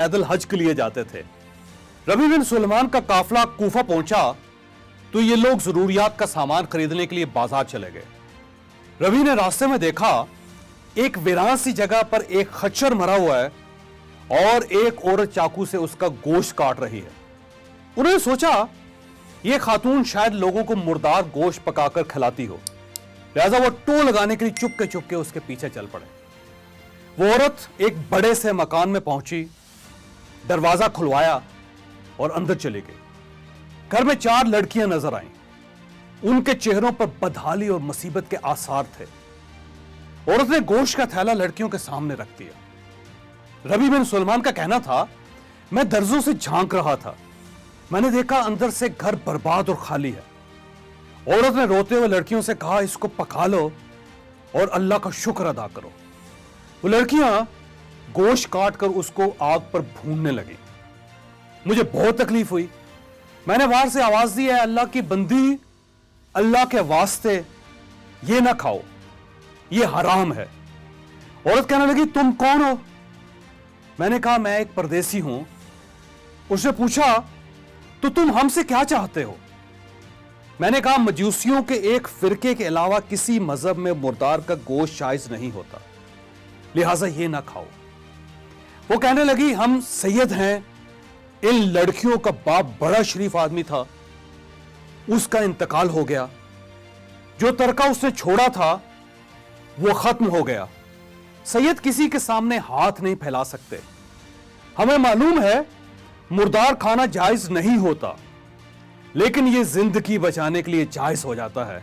पैदल हज के लिए जाते थे। रबी बिन सुलेमान का काफिला कूफा पहुंचा तो ये लोग जरूरियात का सामान खरीदने के लिए बाजार चले गए। रबी ने रास्ते में देखा एक वीरान सी जगह पर एक खच्चर मरा हुआ है और एक औरत चाकू से उसका गोश्त काट रही है। उन्होंने सोचा यह खातून शायद लोगों को मुर्दार गोश्त पकाकर खिलाती हो, लिहाजा वो टो लगाने के लिए चुपके चुपके उसके पीछे चल पड़े। वो औरत एक बड़े से मकान में पहुंची, दरवाजा खुलवाया और अंदर चली गई। घर में 4 लड़कियां नजर आईं। उनके चेहरों पर बदहाली और मुसीबत के आसार थे। औरत ने गोश्त का थैला लड़कियों के सामने रख दिया। रबी बिन सुलेमान का कहना था, मैं दर्जों से झांक रहा था, मैंने देखा अंदर से घर बर्बाद और खाली है। औरत ने रोते हुए लड़कियों से कहा, इसको पका लो और अल्लाह का शुक्र अदा करो। वो लड़कियां गोश्त काट कर उसको आग पर भूनने लगी। मुझे बहुत तकलीफ हुई। मैंने बाहर से आवाज दी, है अल्लाह की बंदी, अल्लाह के वास्ते ये ना खाओ, ये हराम है। औरत कहने लगी, तुम कौन हो? मैंने कहा, मैं एक परदेसी हूं। उसने पूछा, तो तुम हमसे क्या चाहते हो? मैंने कहा, मजूसियों के एक फिरके के अलावा किसी मजहब में मुर्दार का गोश्त जायज नहीं होता, लिहाजा ये ना खाओ। वो कहने लगी, हम सैयद हैं। इन लड़कियों का बाप बड़ा शरीफ आदमी था, उसका इंतकाल हो गया। जो तरका उसने छोड़ा था वो खत्म हो गया। सैयद किसी के सामने हाथ नहीं फैला सकते। हमें मालूम है मुर्दार खाना जायज नहीं होता, लेकिन यह जिंदगी बचाने के लिए जायज हो जाता है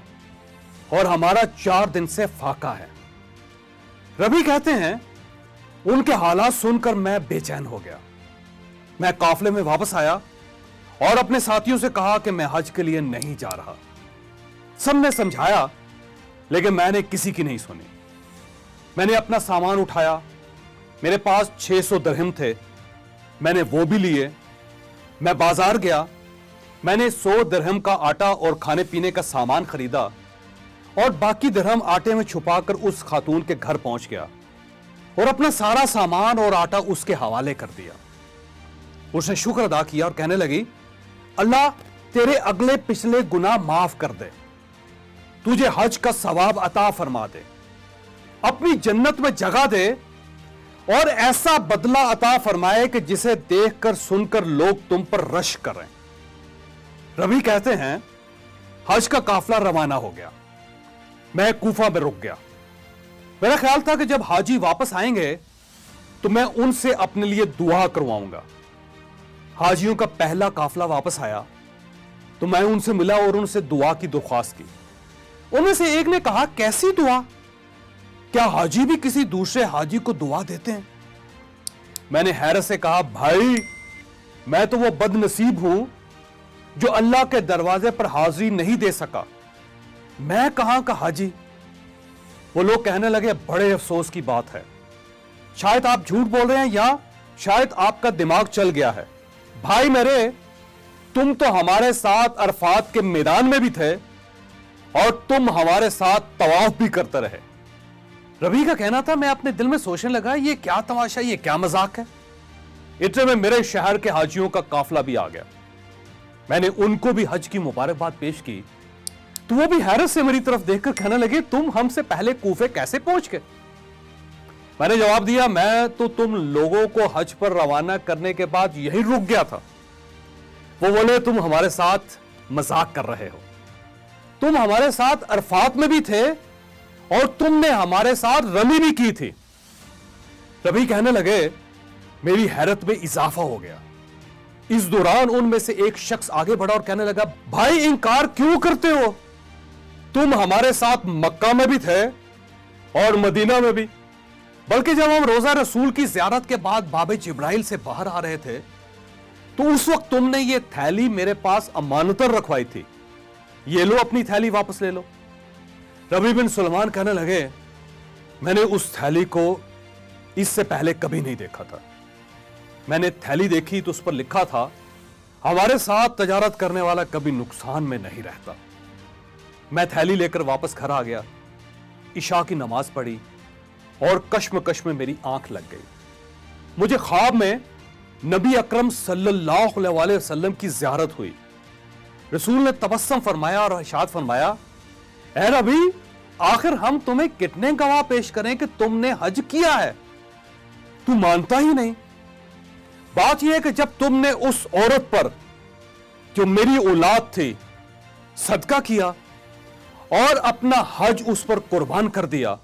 और हमारा 4 दिन से फाका है। रबी कहते हैं, उनके हालात सुनकर मैं बेचैन हो गया। मैं काफले में वापस आया और अपने साथियों से कहा कि मैं हज के लिए नहीं जा रहा। सबने समझाया, लेकिन मैंने किसी की नहीं सुनी। मैंने अपना सामान उठाया। मेरे पास 600 दिरहम थे, मैंने वो भी लिए। मैं बाजार गया, मैंने 100 दिरहम का आटा और खाने पीने का सामान खरीदा और बाकी दिरहम आटे में छुपाकर उस खातून के घर पहुंच गया और अपना सारा सामान और आटा उसके हवाले कर दिया। उसने शुक्र अदा किया और कहने लगी, अल्लाह तेरे अगले पिछले गुनाह माफ कर दे, तुझे हज का सवाब अता फरमा दे, अपनी जन्नत में जगह दे और ऐसा बदला अता फरमाए कि जिसे देखकर सुनकर लोग तुम पर रश करें। रबी कहते हैं, हज का काफिला रवाना हो गया। मैं कूफा में रुक गया। मेरा ख्याल था कि जब हाजी वापस आएंगे तो मैं उनसे अपने लिए दुआ करवाऊंगा। हाजियों का पहला काफिला वापस आया तो मैं उनसे मिला और उनसे दुआ की दरख्वास्त की। उनमें से एक ने कहा, कैसी दुआ? क्या हाजी भी किसी दूसरे हाजी को दुआ देते हैं? मैंने हैरत से कहा, भाई मैं तो वो बदनसीब हूं जो अल्लाह के दरवाजे पर हाजिरी नहीं दे सका। मैं कहां का हाजी? वो लोग कहने लगे, बड़े अफसोस की बात है, शायद आप झूठ बोल रहे हैं या शायद आपका दिमाग चल गया है। भाई मेरे, तुम तो हमारे साथ अरफात के मैदान में भी थे और तुम हमारे साथ तवाफ भी करते रहे। रबी का कहना था, मैं अपने दिल में सोचने लगा, ये क्या तमाशा, ये क्या मजाक है। इतने में मेरे शहर के हाजियों का काफिला भी आ गया। मैंने उनको भी हज की मुबारकबाद पेश की तो वो भी हैरत से मेरी तरफ देखकर कहने लगे, तुम हमसे पहले कूफे कैसे पहुंच गए? मैंने जवाब दिया, मैं तो तुम लोगों को हज पर रवाना करने के बाद यहीं रुक गया था। वो बोले, तुम हमारे साथ मजाक कर रहे हो, तुम हमारे साथ अरफात में भी थे और तुमने हमारे साथ रमी भी की थी। रबी कहने लगे, मेरी हैरत में इजाफा हो गया। इस दौरान उनमें से एक शख्स आगे बढ़ा और कहने लगा, भाई इनकार क्यों करते हो? तुम हमारे साथ मक्का में भी थे और मदीना में भी, बल्कि जब हम रोजा रसूल की ज़ियारत के बाद बाबे जिब्राइल से बाहर आ रहे थे तो उस वक्त तुमने ये थैली मेरे पास अमानतन रखवाई थी, ये लो अपनी थैली वापस ले लो। रबी बिन सुलेमान कहने लगे, मैंने उस थैली को इससे पहले कभी नहीं देखा था। मैंने थैली देखी तो उस पर लिखा था, हमारे साथ तजारत करने वाला कभी नुकसान में नहीं रहता। मैं थैली लेकर वापस घर आ गया, इशा की नमाज पढ़ी और कश्मकश में मेरी आंख लग गई। मुझे ख्वाब में नबी अकरम सल्लल्लाहु अलैहि वसल्लम की ज़ियारत हुई। रसूल ने तबस्सुम फरमाया और इरशाद फरमाया, ऐ नबी, आखिर हम तुम्हें कितने गवाह पेश करें कि तुमने हज किया है? तू मानता ही नहीं। बात यह है कि जब तुमने उस औरत पर जो मेरी औलाद थी सदका किया और अपना हज उस पर कुर्बान कर दिया,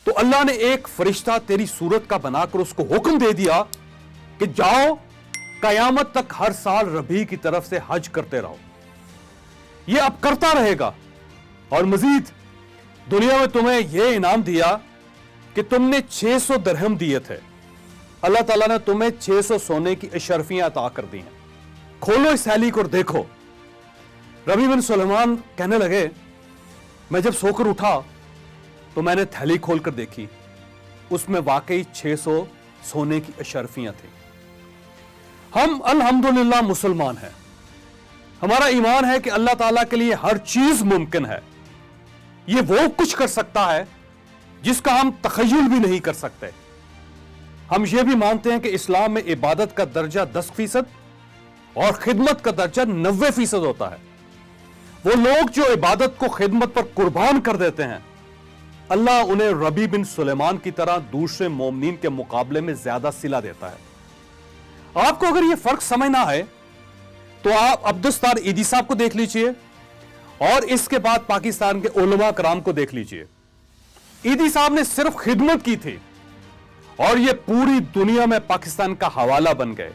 तो अल्लाह ने एक फरिश्ता तेरी सूरत का बनाकर उसको हुक्म दे दिया कि जाओ कयामत तक हर साल रबी की तरफ से हज करते रहो। यह अब करता रहेगा और मजीद दुनिया में तुम्हें यह इनाम दिया कि तुमने 600 दिरहम दिए थे, अल्लाह ताला ने तुम्हें 600 सोने की अशरफियां अता कर दी हैं। खोलो इस थैली को और देखो। रबी बिन सुलेमान कहने लगे, मैं जब सोकर उठा तो मैंने थैली खोलकर देखी, उसमें वाकई 600 सोने की अशरफियां थी। हम अल्हम्दुलिल्लाह मुसलमान हैं। हमारा ईमान है कि अल्लाह ताला के लिए हर चीज मुमकिन है। ये वो कुछ कर सकता है जिसका हम तखय्युल भी नहीं कर सकते। हम ये भी मानते हैं कि इस्लाम में इबादत का दर्जा 10% और खिदमत का दर्जा 90% होता है। वो लोग जो इबादत को खिदमत पर कुर्बान कर देते हैं, अल्लाह उन्हें रबी बिन सुलेमान की तरह दूसरे मोमिनीन के मुकाबले में ज्यादा सिला देता है। आपको अगर यह फर्क समझ ना आए तो आप अब्दुस्तार ईदी साहब को देख लीजिए और इसके बाद पाकिस्तान के उलमा कराम को देख लीजिए। ईदी साहब ने सिर्फ खिदमत की थी और ये पूरी दुनिया में पाकिस्तान का हवाला बन गए,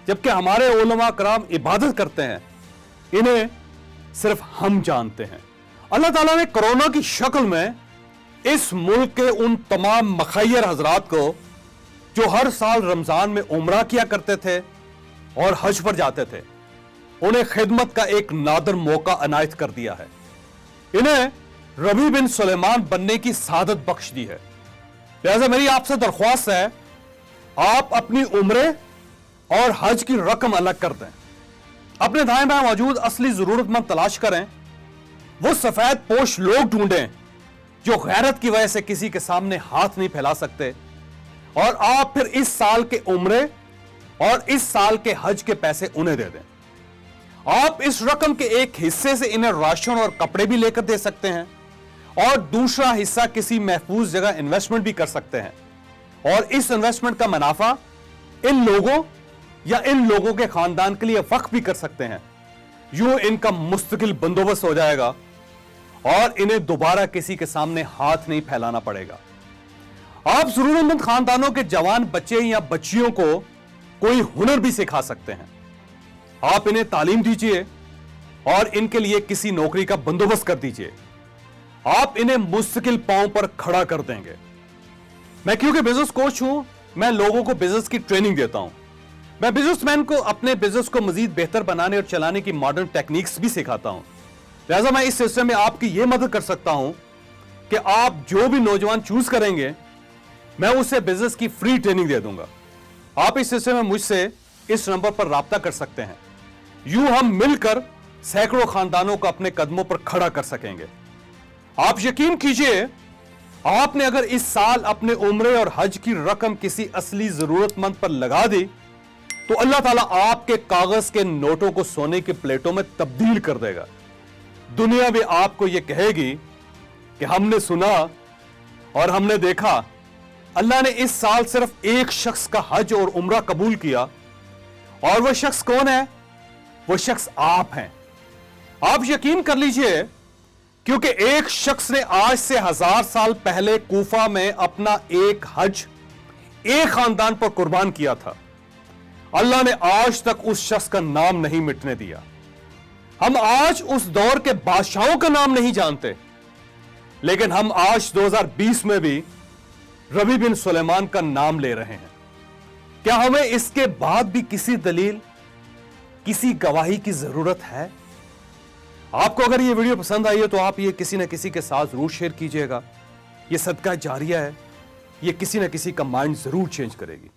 जबकि हमारे उलमा कराम इबादत करते हैं, इन्हें सिर्फ हम जानते हैं। अल्लाह ताला ने कोरोना की शक्ल में इस मुल्क के उन तमाम मखैयर हजरात को जो हर साल रमजान में उम्रा किया करते थे और हज पर जाते थे, उन्हें खिदमत का एक नादर मौका अनायत कर दिया है। इन्हें रबी बिन सुलेमान बनने की सादत बख्श दी है। लिहाजा मेरी आपसे दरख्वास्त है, आप अपनी उम्रे और हज की रकम अलग कर दें। अपने दाएं बाएं मौजूद असली जरूरतमंद तलाश करें। वो सफेद पोश लोग ढूंढें जो गैरत की वजह से किसी के सामने हाथ नहीं फैला सकते, और आप फिर इस साल के उम्रे और इस साल के हज के पैसे उन्हें दे दें। आप इस रकम के एक हिस्से से इन्हें राशन और कपड़े भी लेकर दे सकते हैं और दूसरा हिस्सा किसी महफूज जगह इन्वेस्टमेंट भी कर सकते हैं, और इस इन्वेस्टमेंट का मुनाफा इन लोगों या इन लोगों के खानदान के लिए वक्फ भी कर सकते हैं। यूं इनका मुस्तकिल बंदोबस्त हो जाएगा और इन्हें दोबारा किसी के सामने हाथ नहीं फैलाना पड़ेगा। आप जरूरतमंद खानदानों के जवान बच्चे या बच्चियों को कोई हुनर भी सिखा सकते हैं। आप इन्हें तालीम दीजिए और इनके लिए किसी नौकरी का बंदोबस्त कर दीजिए। आप इन्हें मुस्तकिल पांव पर खड़ा कर देंगे। मैं क्योंकि बिजनेस कोच हूं, मैं लोगों को बिजनेस की ट्रेनिंग देता हूं। मैं बिजनेसमैन को अपने बिजनेस को मजीद बेहतर बनाने और चलाने की मॉडर्न टेक्निक्स भी सिखाता हूं। लिहाजा मैं इस सिलसिले में आपकी यह मदद कर सकता हूं कि आप जो भी नौजवान चूज करेंगे, मैं उसे बिजनेस की फ्री ट्रेनिंग दे दूंगा। आप इस सिलसिले में मुझसे इस नंबर पर राब्ता कर सकते हैं। यूं हम मिलकर सैकड़ों खानदानों को अपने कदमों पर खड़ा कर सकेंगे। आप यकीन कीजिए, आपने अगर इस साल अपने उम्रे और हज की रकम किसी असली जरूरतमंद पर लगा दी तो अल्लाह ताला आपके कागज के नोटों को सोने की प्लेटों में तब्दील कर देगा। दुनिया भी आपको यह कहेगी कि हमने सुना और हमने देखा, अल्लाह ने इस साल सिर्फ एक शख्स का हज और उम्रा कबूल किया, और वह शख्स कौन है? वो शख्स आप हैं। आप यकीन कर लीजिए, क्योंकि एक शख्स ने आज से 1000 साल पहले कूफा में अपना एक हज एक खानदान पर कुर्बान किया था। अल्लाह ने आज तक उस शख्स का नाम नहीं मिटने दिया। हम आज उस दौर के बादशाहों का नाम नहीं जानते, लेकिन हम आज 2020 में भी रबी बिन सुलेमान का नाम ले रहे हैं। क्या हमें इसके बाद भी किसी दलील, किसी गवाही की जरूरत है? आपको अगर ये वीडियो पसंद आई है तो आप ये किसी न किसी के साथ जरूर शेयर कीजिएगा। ये सदका जारिया है, ये किसी न किसी का माइंड जरूर चेंज करेगी।